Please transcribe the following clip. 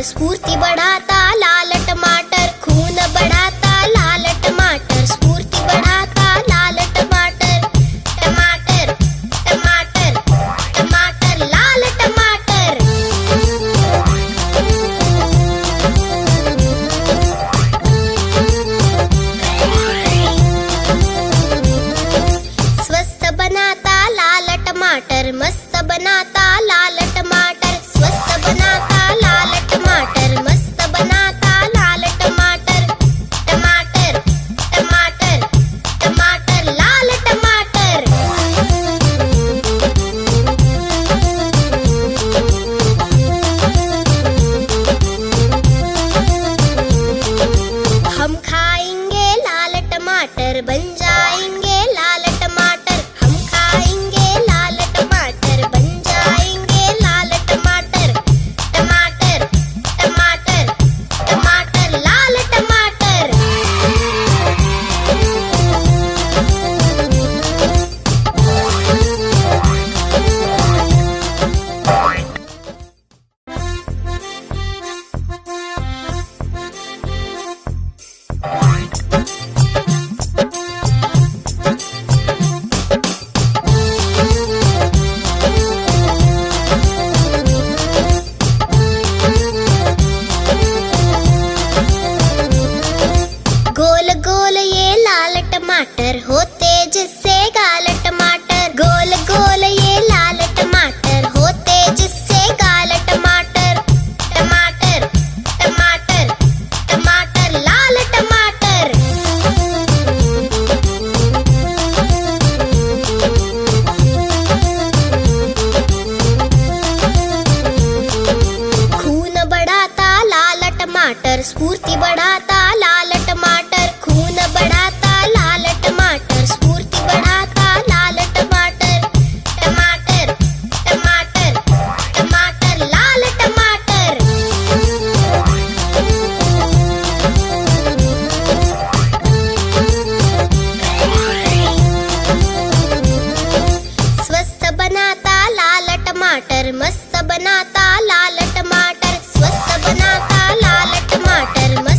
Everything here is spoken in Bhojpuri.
स्फूर्ति बढ़ाता लाल टमाटर, खून बढ़ाता लाल टमाटर, स्फूर्ति बढ़ाता लाल टमाटर। टमाटर टमाटर टमाटर लाल टमाटर। स्वस्थ बनाता लाल टमाटर, मस्त बनाता लाल टमाटर, स्वस्थ बनाता लाल टमाटर, मस्त बनाता लाल टमाटर। टमाटर टमाटर टमाटर लाल टमाटर। हम खाएंगे लाल टमाटर, बन जाएंगे लाल टमाटर। हम खाएंगे लाल टमाटर, बन जाएंगे लाल टमाटर। टमाटर टमाटर टमाटर लाल टमाटर। गोल गोल ये लाल टमाटर होते जिससे गाल टमाटर। गोल गोल ये लाल टमाटर होते जिससे गाल टमाटर। टमाटर टमाटर टमाटर लाल टमाटर। खून बढ़ाता लाल टमाटर, स्फूर्ति बढ़ाता लाल टमाटर, खून बढ़ाता लाल टमाटर, स्फूर्ति बढ़ाता लाल टमाटर। टमाटर टमाटर टमाटर लाल टमाटर। स्वस्थ बनाता लाल टमाटर, मस्त बनाता लाल टमाटर, स्वस्थ बनाता लाल टमाटर, मस्त